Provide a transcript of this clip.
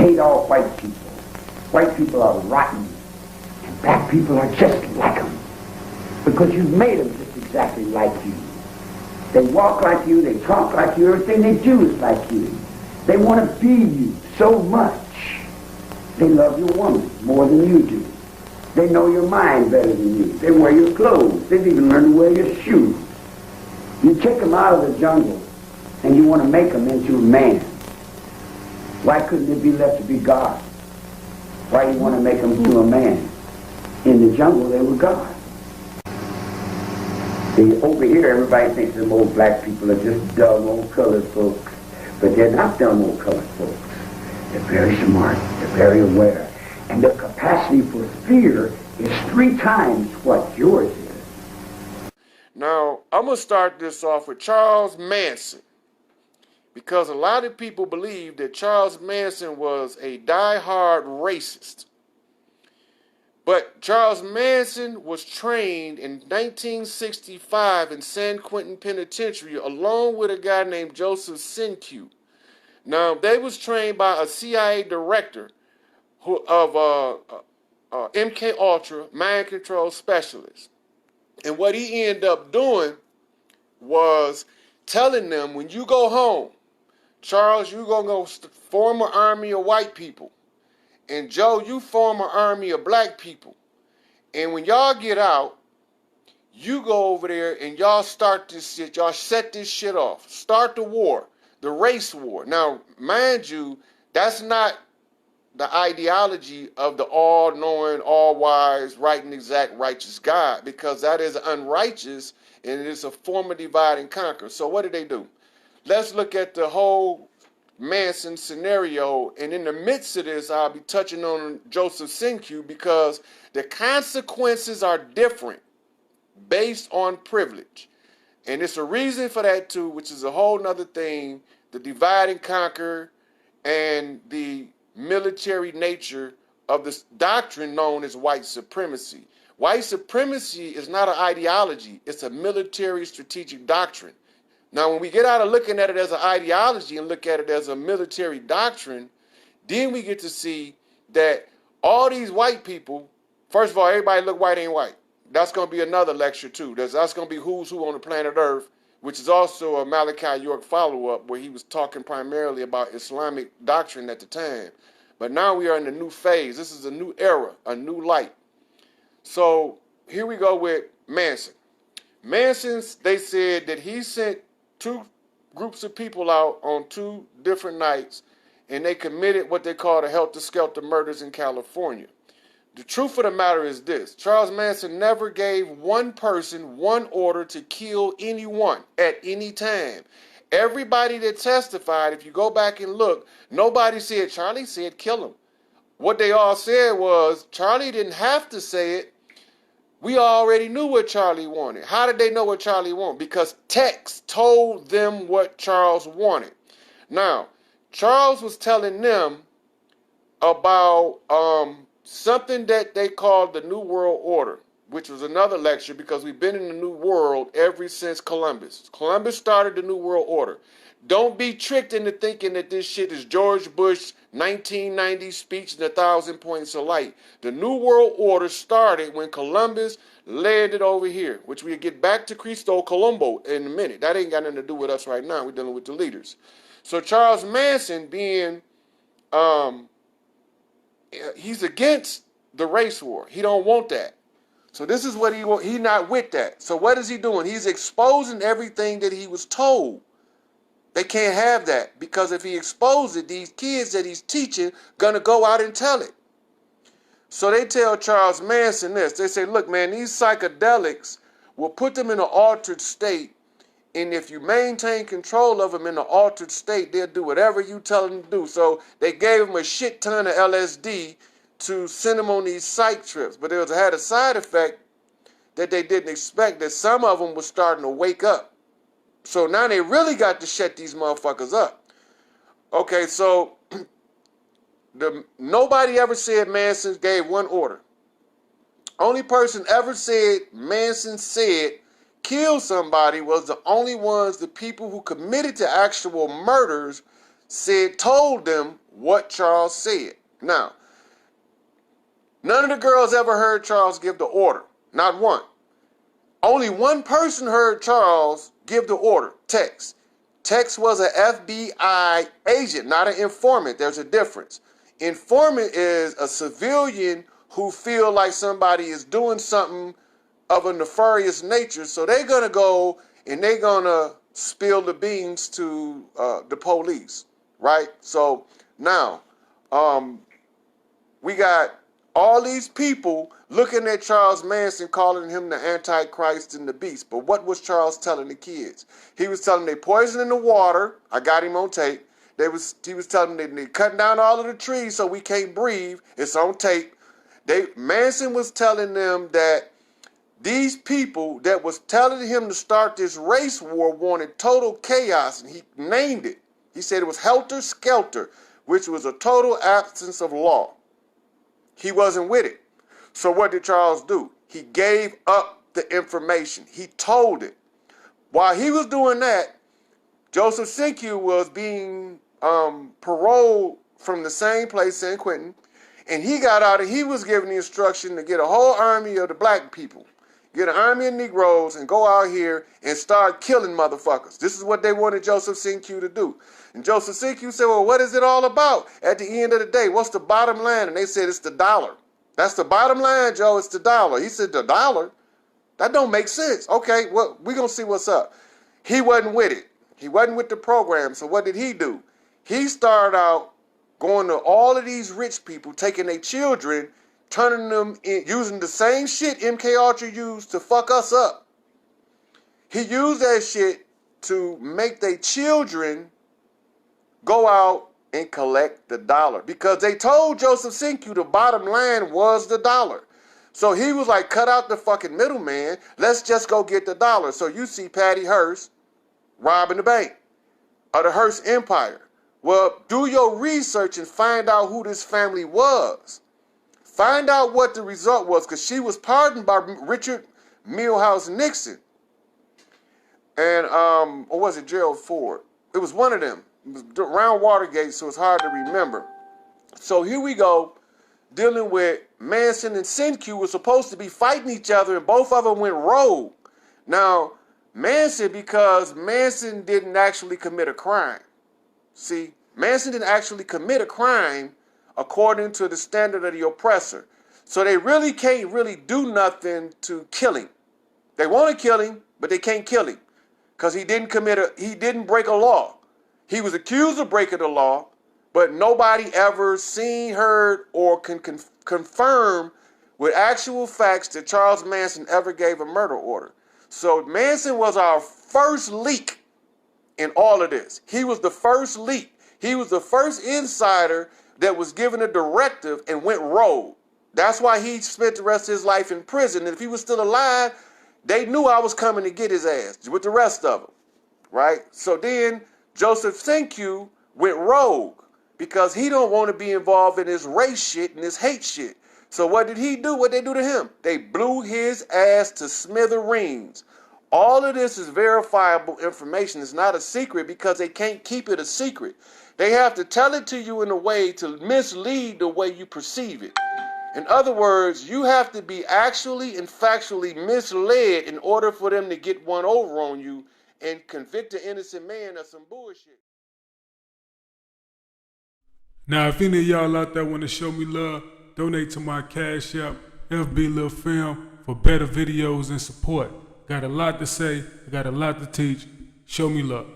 hate all white people. White people are rotten, and black people are just like them, because you've made them just exactly like you. They walk like you, they talk like you, everything they do is like you. They want to be you so much. They love your woman more than you do. They know your mind better than you. They wear your clothes. They've even learned to wear your shoes. You take them out of the jungle, and you want to make them into a man. Why couldn't it be left to be God? Why do you want to make them into a man? In the jungle, they were God. Over here, everybody thinks them old black people are just dumb old colored folks. But they're not dumb old colored folks. They're very smart. They're very aware. And their capacity for fear is 3 times what yours is. Now, I'm going to start this off with Charles Manson, because a lot of people believe that Charles Manson was a die-hard racist. But Charles Manson was trained in 1965 in San Quentin Penitentiary along with a guy named Joseph Sinque. Now, they was trained by a CIA director of MK Ultra, mind control specialist. And what he ended up doing was telling them, when you go home, Charles, you're going to go form an army of white people. And Joe, you form an army of black people. And when y'all get out, you go over there and y'all start this shit. Y'all set this shit off. Start the war, the race war. Now, mind you, that's not the ideology of the all-knowing, all-wise, right and exact, righteous God, because that is unrighteous and it is a form of divide and conquer. So what did they do? Let's look at the whole Manson scenario, and in the midst of this, I'll be touching on Joseph Sinque, because the consequences are different based on privilege. And it's a reason for that too, which is a whole nother thing, the divide and conquer and the military nature of this doctrine known as white supremacy. White supremacy is not an ideology, it's a military strategic doctrine. Now, when we get out of looking at it as an ideology and look at it as a military doctrine, then we get to see that all these white people, first of all, everybody look white ain't white. That's going to be another lecture too. That's going to be who's who on the planet Earth, which is also a Malachi York follow-up where he was talking primarily about Islamic doctrine at the time. But now we are in a new phase. This is a new era, a new light. So here we go with Manson. Manson, they said that he sent 2 groups of people out on 2 different nights, and they committed what they call the helter-skelter murders in California. The truth of the matter is this: Charles Manson never gave one person one order to kill anyone at any time. Everybody that testified, if you go back and look, nobody said, Charlie said kill him. What they all said was, Charlie didn't have to say it. We already knew what Charlie wanted. How did they know what Charlie wanted? Because text told them what Charles wanted. Now, Charles was telling them about something that they called the New World Order, which was another lecture, because we've been in the New World ever since Columbus. Columbus started the New World Order. Don't be tricked into thinking that this shit is George Bush's 1990 speech and 1,000 points of light. The New World Order started when Columbus landed over here, which we'll get back to Cristo Colombo in a minute. That ain't got nothing to do with us right now. We're dealing with the leaders. So Charles Manson being, he's against the race war. He don't want that. So this is what he want. He's not with that. So what is he doing? He's exposing everything that he was told. They can't have that, because if he exposes it, these kids that he's teaching gonna go out and tell it. So they tell Charles Manson this. They say, look, man, these psychedelics will put them in an altered state, and if you maintain control of them in an altered state, they'll do whatever you tell them to do. So they gave him a shit ton of LSD to send him on these psych trips, but it had a side effect that they didn't expect, that some of them were starting to wake up. So now they really got to shut these motherfuckers up. Okay, so nobody ever said Manson gave one order. Only person ever said Manson said kill somebody was the only ones, the people who committed to actual murders, told them what Charles said. Now, none of the girls ever heard Charles give the order. Not one. Only one person heard Charles give the order, Tex. Tex was an FBI agent, not an informant. There's a difference. Informant is a civilian who feel like somebody is doing something of a nefarious nature, so they're going to go and they're going to spill the beans to the police, right? So now we got all these people looking at Charles Manson, calling him the Antichrist and the Beast. But what was Charles telling the kids? He was telling them they poisoning the water. I got him on tape. He was telling them they cutting down all of the trees so we can't breathe. It's on tape. Manson was telling them that these people that was telling him to start this race war wanted total chaos, and he named it. He said it was helter-skelter, which was a total absence of law. He wasn't with it. So what did Charles do? He gave up the information. He told it. While he was doing that, Joseph Sinque was being paroled from the same place, San Quentin, and he got out and he was given the instruction to get a whole army of the black people, get an army of Negroes and go out here and start killing motherfuckers. This is what they wanted Joseph Sinque to do. And Joseph Sinque said, well, what is it all about? At the end of the day, what's the bottom line? And they said, it's the dollar. That's the bottom line, Joe. It's the dollar. He said, the dollar? That don't make sense. Okay, well, we're going to see what's up. He wasn't with it. He wasn't with the program. So what did he do? He started out going to all of these rich people, taking their children, turning them in, using the same shit MK Ultra used to fuck us up. He used that shit to make their children go out and collect the dollar, because they told Joseph Sinque the bottom line was the dollar. So he was like, cut out the fucking middleman. Let's just go get the dollar. So you see Patty Hearst robbing the bank of the Hearst Empire. Well, do your research and find out who this family was. Find out what the result was, because she was pardoned by Richard Milhouse Nixon. And, or was it Gerald Ford? It was one of them. It was around Watergate, so it's hard to remember. So here we go, dealing with Manson and Sinque were supposed to be fighting each other, and both of them went rogue. Now, Manson, because Manson didn't actually commit a crime. See, Manson didn't actually commit a crime according to the standard of the oppressor. So they really can't really do nothing to kill him. They want to kill him, but they can't kill him because he didn't break a law. He was accused of breaking the law, but nobody ever seen, heard, or can confirm with actual facts that Charles Manson ever gave a murder order. So Manson was our first leak in all of this. He was the first leak. He was the first insider that was given a directive and went rogue. That's why he spent the rest of his life in prison. And if he was still alive, they knew I was coming to get his ass with the rest of them, right? So then Joseph Sinque went rogue because he don't want to be involved in this race shit and this hate shit. So what did he do? What they do to him? They blew his ass to smithereens. All of this is verifiable information. It's not a secret because they can't keep it a secret. They have to tell it to you in a way to mislead the way you perceive it. In other words, you have to be actually and factually misled in order for them to get one over on you and convict an innocent man of some bullshit. Now, if any of y'all out there want to show me love, donate to my Cash App, FB Lil Film, for better videos and support. Got a lot to say, got a lot to teach. Show me love.